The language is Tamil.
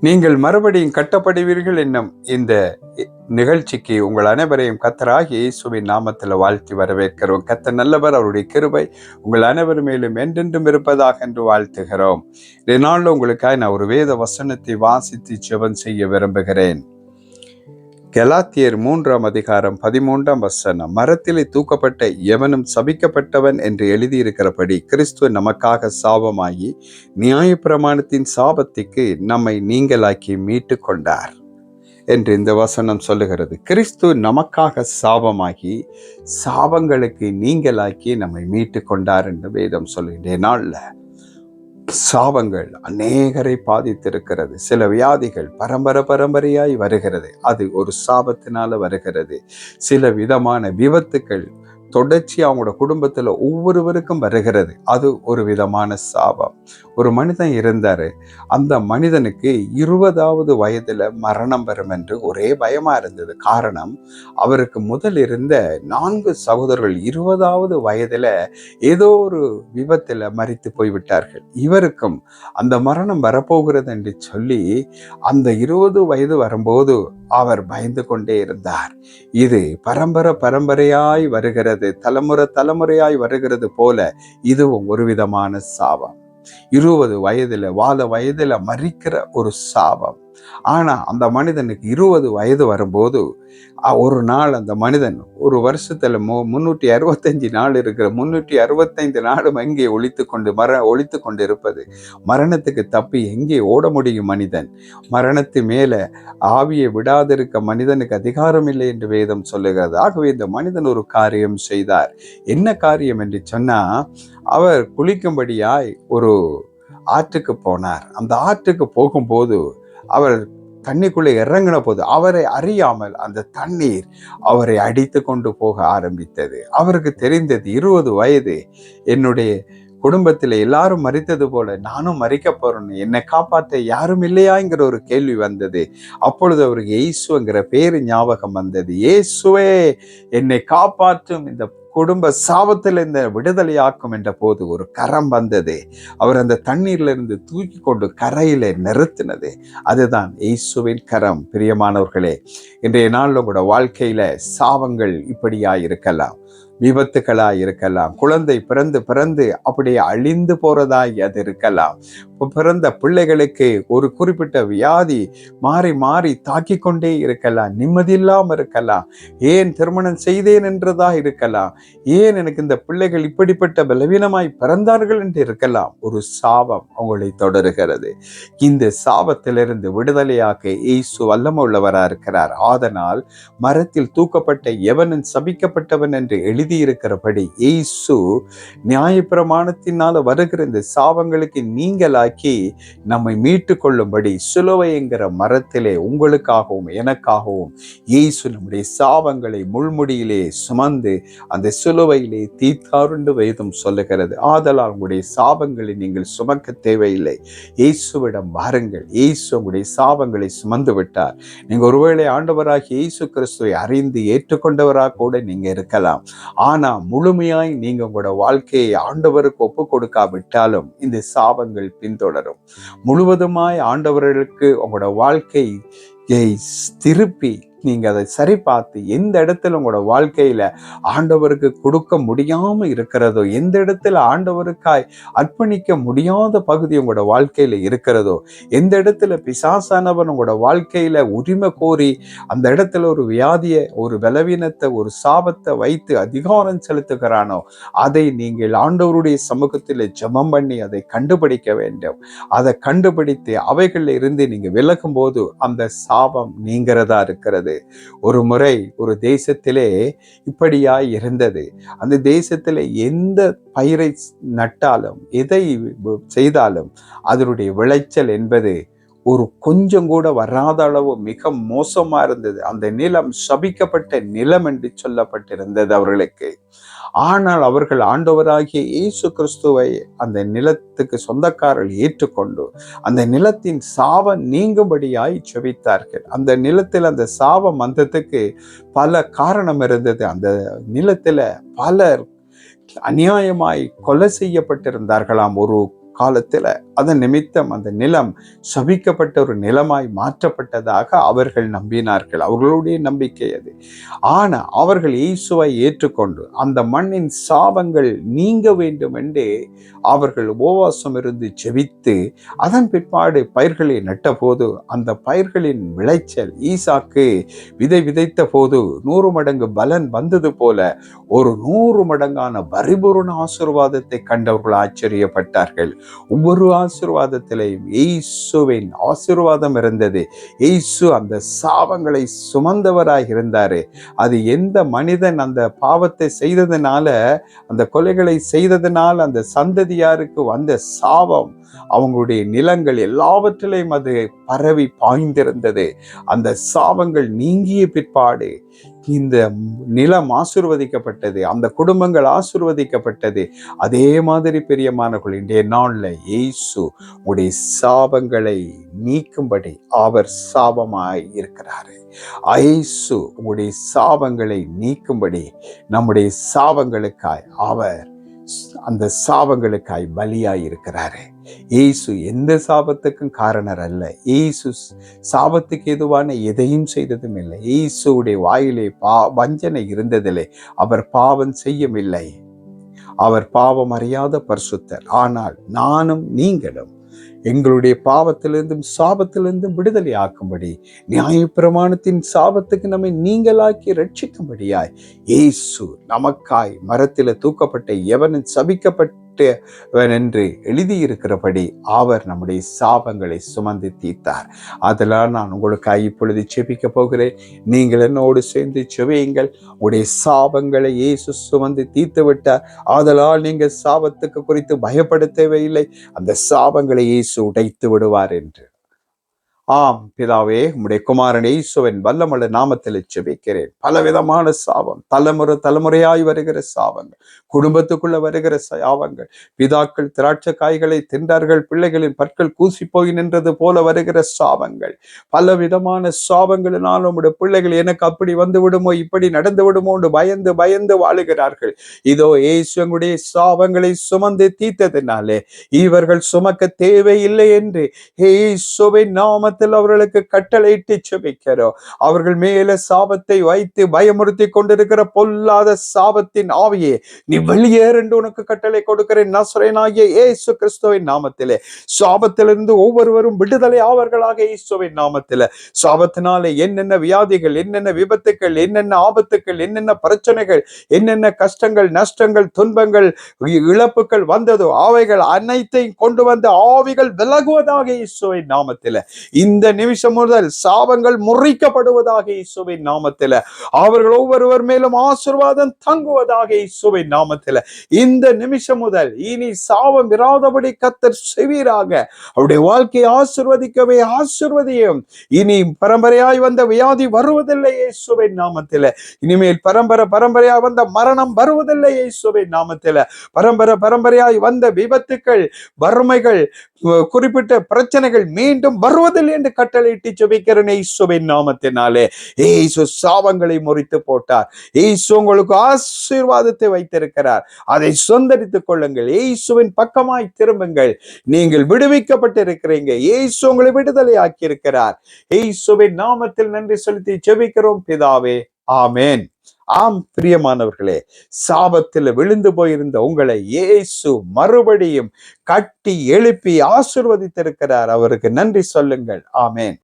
நீங்கள் மறுபடியும் கட்டப்படுவீர்கள் என்னும் இந்த நிகழ்ச்சிக்கு உங்கள் அனைவரையும் கர்த்தராகிய இயேசுவின் நாமத்தில் வாழ்த்தி வரவேற்கிறோம். கர்த்தர் நல்லவர், அவருடைய கிருபை உங்கள் அனைவர் மேலும் என்றென்றும் இருப்பதாக என்று வாழ்த்துகிறோம். இந்த நாளில் உங்களுக்காக நான் ஒரு வேத வசனத்தை வாசித்து ஜெபம் செய்ய விரும்புகிறேன். கலாத்தியர் 3:13 மரத்திலே தூக்கப்பட்ட எவனும் சபிக்கப்பட்டவன் என்று எழுதியிருக்கிறபடி கிறிஸ்துவ நமக்காக சாபமாகி நியாயப்பிரமாணத்தின் சாபத்திற்கு நம்மை நீங்களாக்கி மீட்டு கொண்டார் என்று இந்த வசனம் சொல்லுகிறது. கிறிஸ்து நமக்காக சாபமாகி சாபங்களுக்கு நீங்களாக்கி நம்மை மீட்டு கொண்டார் என்று வேதம் சொல்லுகின்ற நாள்ல சாபங்கள் அநேகரை பாதித்திருக்கிறது. சில வியாதிகள் பரம்பரையாய் வருகிறது, அது ஒரு சாபத்தினால வருகிறது. சில விதமான விபத்துக்கள் தொடர்ச்சி அவங்களோட குடும்பத்துல ஒவ்வொருவருக்கும் வருகிறது, அது ஒரு விதமான சாபம். ஒரு மனிதன் இருந்தாரு, அந்த மனிதனுக்கு 20வது வயதுல மரணம் வரும் என்று ஒரே பயமா இருந்தது. காரணம், அவருக்கு முதல் இருந்த 4 சகோதரர்கள் 20வது வயதுல ஏதோ ஒரு விபத்துல மரித்து போய்விட்டார்கள். இவருக்கும் அந்த மரணம் வரப்போகிறது என்று சொல்லி அந்த 20 வயது வரும்போது அவர் பயந்து கொண்டே இருந்தார். இது பரம்பரையாய் வருகிறது, தலைமுறையாய் வருகிறது போல இதுவும் ஒரு விதமான சாபம். 20 வயதுல வயதுல மரிக்கிற ஒரு சாபம். ஆனா அந்த மனிதனுக்கு 20 வயது வரும்போது ஒரு நாள் அந்த மனிதன் ஒரு வருஷத்துல 365 நாள் இருக்கிற 365 நாளும் எங்கே ஒழித்து கொண்டு இருப்பது. மரணத்துக்கு தப்பி எங்கே ஓட முடியும் மனிதன்? மரணத்து மேல ஆவியை விடாதிருக்க மனிதனுக்கு அதிகாரம் இல்லை என்று வேதம் சொல்லுகிறது. ஆகவே இந்த மனிதன் ஒரு காரியம் செய்தார். என்ன காரியம் என்று சொன்னா, அவர் குளிக்கும்படியாய் ஒரு ஆற்றுக்கு போனார். அந்த ஆற்றுக்கு போகும்போது அவர் தண்ணிக்குள்ளே இறங்கின போது அவரை அறியாமல் அந்த தண்ணீர் அவரை அடித்து கொண்டு போக ஆரம்பித்தது. அவருக்கு தெரிந்தது 20 வயது, என்னுடைய குடும்பத்தில் எல்லாரும் மரித்தது போல நானும் மரிக்க போறேன், என்னை காப்பாற்ற யாரும் இல்லையாங்கிற ஒரு கேள்வி வந்தது. அப்பொழுது அவருக்கு இயேசுங்கிற பேரு ஞாபகம் வந்தது. இயேசுவே என்னை காப்பாற்றும், இந்த குடும்ப சாபத்தில் இந்த விடுதலையாக்கும் என்ற போது ஒரு கரம் வந்தது. அவர் அந்த தண்ணீர்ல இருந்து தூக்கி கொண்டு கரையில நிறுத்தினது. அதுதான் இயேசுவின் கரம். பிரியமானவர்களே, இன்றைய நாள் உங்களோட வாழ்க்கையில சாபங்கள் இப்படியா இருக்கலாம், விபத்துக்களாய் இருக்கலாம், குழந்தை பிறந்து அப்படியே அழிந்து போறதாய் அது இருக்கலாம், பிறந்த பிள்ளைகளுக்கு ஒரு குறிப்பிட்ட வியாதி மாறி தாக்கி கொண்டே இருக்கலாம், நிம்மதி இல்லாம இருக்கலாம், ஏன் திருமணம் செய்தேன் என்றதா இருக்கலாம், ஏன் எனக்கு இந்த பிள்ளைகள் இப்படிப்பட்ட பலவீனமாய் பிறந்தார்கள் என்று இருக்கலாம். ஒரு சாபம் அவங்களை தொடருகிறது. இந்த சாபத்திலிருந்து விடுதலையாக இயேசு வல்லமை உள்ளவரா இருக்கிறார். ஆதனால் மரத்தில் தூக்கப்பட்ட எவனும் சபிக்கப்பட்டவன் என்று எழுதியிருக்கிறபடி இயேசு நியாயப்பிரமாணத்தினால வருகிற இந்த சாபங்களுக்கு நீங்களாக்கி நம்மை மீட்டு கொள்ளும்படி சிலுவை என்கிற மரத்திலே உங்களுக்காகவும் எனக்காகவும் இயேசு நம்முடைய சாபங்களை முள்முடியிலே சுமந்து அந்த சிலுவையிலே தீர்த்தார் என்று வேதம் சொல்லுகிறது. ஆதலால் உங்களுடைய சாபங்களை நீங்கள் சுமக்க தேவையில்லை, இயேசுவிடம் வாருங்கள். இயேசு உங்களுடைய சாபங்களை சுமந்து விட்டார். நீங்க ஒருவேளை ஆண்டவராகிய இயேசு கிறிஸ்துவை அறிந்து ஏற்றுக்கொண்டவராக கூட நீங்க இருக்கலாம். ஆனா முழுமையாய் நீங்க உங்களோட வாழ்க்கையை ஆண்டவருக்கு ஒப்பு கொடுக்காவிட்டாலும் இந்த சாபங்கள் பின்தொடரும். முழுவதுமாய் ஆண்டவர்களுக்கு உங்களோட வாழ்க்கையை திருப்பி நீங்க அதை சரி பார்த்து எந்த இடத்துல உங்களோட வாழ்க்கையில ஆண்டவருக்கு கொடுக்க முடியாம இருக்கிறதோ, எந்த இடத்துல ஆண்டவருக்காய் அர்ப்பணிக்க முடியாத பகுதி உங்களோட வாழ்க்கையில இருக்கிறதோ, எந்த இடத்துல பிசாசானவன் உங்களோட வாழ்க்கையில உரிமை கோரி அந்த இடத்துல ஒரு வியாதியை, ஒரு பலவீனத்தை, ஒரு சாபத்தை வைத்து அதிகாரம் செலுத்துகிறானோ, அதை நீங்கள் ஆண்டவருடைய சமூகத்தில் ஜெபம் பண்ணி அதை கண்டுபிடிக்க வேண்டும். அதை கண்டுபிடித்து அவைகளில் இருந்து நீங்க விலகும் போது அந்த சாபம் நீங்கிறதா இருக்கிறது. ஒரு முறை ஒரு தேசத்திலே இப்படியாய் இருந்தது. அந்த தேசத்திலே எந்த பயிரை நட்டாலும் எதை செய்தாலும் அதனுடைய விளைச்சல் என்பது ஒரு கொஞ்சம் கூட வராத அளவு மிக மோசமா இருந்தது. அந்த நிலம் சபிக்கப்பட்ட நிலம் என்று சொல்லப்பட்டிருந்தது அவர்களுக்கு. ஆனால் அவர்கள் ஆண்டவராகிய இயேசு கிறிஸ்துவை அந்த நிலத்துக்கு சொந்தக்காரர்கள் ஏற்றுக்கொண்டு அந்த நிலத்தின் சாபம் நீங்கும்படியாய் ஜெபித்தார்கள். அந்த நிலத்தில் அந்த சாபம் வந்ததுக்கு பல காரணம் இருந்தது. அந்த நிலத்துல பலர் அநியாயமாய் கொலை செய்யப்பட்டிருந்தார்களாம். ஒரு காலத்துல அதன் நிமித்தம் அந்த நிலம் சபிக்கப்பட்ட ஒரு நிலமாய் மாற்றப்பட்டதாக அவர்கள் நம்பினார்கள். அவர்களுடைய நம்பிக்கை அது. ஆனா அவர்கள் இயேசுவை ஏற்றுக்கொண்டு அந்த மண்ணின் சாபங்கள் நீங்க வேண்டும் என்று அவர்கள் உபவாசம் இருந்து ஜெபித்து அதன் பிற்பாடு பயிர்களை நட்ட போது அந்த பயிர்களின் விளைச்சல் ஈசாக்கு விதைத்த போது 100 மடங்கு பலன் வந்தது போல ஒரு 100 மடங்கான பரிபூரண ஆசீர்வாதத்தை கண்டவர்கள் ஆச்சரியப்பட்டார்கள். ஒவ்வொரு ஆசீர்வாதத்திலையும் இயேசுவின் ஆசீர்வாதம் இருந்தது. இயேசு அந்த சாபங்களை சுமந்தவராய் இருந்தாரு. அது எந்த மனிதன் அந்த பாவத்தை செய்ததுனால, அந்த கொலைகளை செய்ததுனால அந்த சந்ததியாருக்கு வந்த சாபம் அவங்களுடைய நிலங்கள் எல்லாவற்றிலையும் அது பரவி பாய்ந்திருந்தது. அந்த சாபங்கள் நீங்கிய பிற்பாடு இந்த நிலம் ஆசீர்வதிக்கப்பட்டது, அந்த குடும்பங்கள் ஆசீர்வதிக்கப்பட்டது. அதே மாதிரி பிரியமானவர்கள், இன்றைய நாள்ல இயேசு உடைய சாபங்களை நீக்கும்படி அவர் சாபமாய் இருக்கிறாரு. இயேசு உடைய சாபங்களை நீக்கும்படி நம்முடைய சாபங்களுக்காய் அவர் அந்த சாபங்களுக்காய் பலியாய் இருக்கிறாரு. இயேசு எந்த சாபத்துக்கும் காரணர் அல்ல. இயேசு சாபத்துக்கு எதுவான எதையும் செய்ததும் இல்லை. இயேசுடைய வாயிலே வஞ்சனை இருந்ததில்லை. அவர் பாவம் செய்யவில்லை. அவர் பாவம் அறியாத பரிசுத்தர். ஆனால் நானும் நீங்களும் எங்களுடைய பாவத்திலிருந்தும் சாபத்திலிருந்தும் விடுதலை ஆக்கும்படி, நியாயப்பிரமாணத்தின் சாபத்துக்கு நம்மை நீங்களாக்கி ரட்சிக்கும்படியாய் இயேசு நமக்காய் மரத்தில் தூக்கப்பட்ட எவனும் சபிக்கப்பட்ட என்று எழுதியிருக்கிறபடி அவர் நம்முடைய சாபங்களை சுமந்து தீர்த்தார். அதெல்லாம் நான் உங்களுக்காக இப்பொழுது செபிக்க போகிறேன். நீங்கள் என்னோடு சேர்ந்து செவியுங்கள். உடைய சாபங்களை இயேசு சுமந்து தீர்த்து விட்டார். ஆதலால் நீங்கள் சாபத்துக்கு குறித்து பயப்பட தேவையில்லை. அந்த சாபங்களை இயேசு உடைத்து விடுவார் என்று. ஆம் பிதாவே, உம்முடைய குமாரன் இயேசுவின் வல்லமுள்ள நாமத்தில் ஜெபிக்கிறேன். பலவிதமான சாபம், தலைமுறையாய் வருகிற சாபங்கள், குடும்பத்துக்குள்ள வருகிற சாபங்கள், பிதாக்கள் திராட்சை காய்களை தின்றார்கள், பிள்ளைகளின் பற்கள் கூசி போய் நின்றது போல வருகிற சாபங்கள், பலவிதமான சாபங்களினால் உம்முடைய பிள்ளைகள் எனக்கு அப்படி வந்து விடுமோ, இப்படி நடந்து விடுமோ என்று பயந்து பயந்து வாழுகிறார்கள். இதோ இயேசுடைய சாபங்களை சுமந்து தீர்த்ததினாலே இவர்கள் சுமக்க தேவையில்லை என்று இயேசுவின் நாமத்தில் அவர்களுக்கு கட்டளையிட்டு ஜெபிக்கிறோம். அவர்கள் மேல சாபத்தை வைத்து பயமுறுத்தி கொண்டிருக்கிற பொல்லாத சாபத்தின் ஆவியே, நீ வெளியேறு என்று உனக்கு கட்டளை கொடுக்கிறேன். நசரேயனாகிய இயேசு கிறிஸ்துவின் நாமத்திலே சாபத்திலிருந்து ஒவ்வொருவரும் விடுதலை ஆவர்களாக இயேசுவின் நாமத்திலே. சாபத்தினாலே என்னென்ன வியாதிகள், என்னென்ன விபத்துக்கள், என்னென்ன ஆபத்துக்கள், என்னென்ன பிரச்சனைகள், என்னென்ன கஷ்டங்கள், நஷ்டங்கள், துன்பங்கள், இழப்புகள் வந்ததோ அவைகள் அனைத்தையும் கொண்டு வந்த ஆவிகள் விலகுவதாக இயேசுவின் நாமத்திலே. இந்த நிமிஷம் முதல் சாபங்கள் முறிக்கப்படுவதாக இயேசுவின் நாமத்தில. அவர்கள் ஒவ்வொருவர் மேலும் ஆசீர்வாதம் தங்குவதாக இயேசுவின் நாமத்தில. இந்த நிமிஷம் முதல் இனி சாபம் இராதபடி கர்த்தர் செய்வீராக. அவருடைய வாழ்க்கையை ஆசீர்வதிக்கவே ஆசீர்வதியும். இனி பரம்பரையாய் வந்த வியாதி வருவதில்லை இயேசுவின் நாமத்தில. இனிமேல் பரம்பரையாய் வந்த மரணம் வருவதில்லை இயேசுவின் நாமத்தில. பரம்பரையாய் வந்த விபத்துக்கள், வறுமைகள், குறிப்பிட்ட பிரச்சனைகள் மீண்டும் வருவதில்லை என்று கட்டளையிட்டு ஜெபிக்கிறேன் இயேசுவின் நாமத்தினாலே. இயேசு சாபங்களை முறித்து போட்டார். இயேசு உங்களுக்கு ஆசீர்வாதத்தை வைத்திருக்கிறார். அதை சொந்தரித்துக் கொள்ளுங்கள். இயேசுவின் பக்கமாய் திரும்புங்கள். நீங்கள் விடுவிக்கப்பட்டு இருக்கிறீங்க. இயேசு உங்களை விடுதலை ஆக்கி இருக்கிறார். இயேசுவின் நாமத்தில் நன்றி செலுத்தி ஜெபிக்கிறோம் பிதாவே. ஆமென். ஆம் பிரியமானவர்களே, சாபத்தில் விழுந்து போயிருந்த உங்களை இயேசு மறுபடியும் கட்டி எழுப்பி ஆசீர்வதித்திருக்கிறார். அவருக்கு நன்றி சொல்லுங்கள். ஆமென்.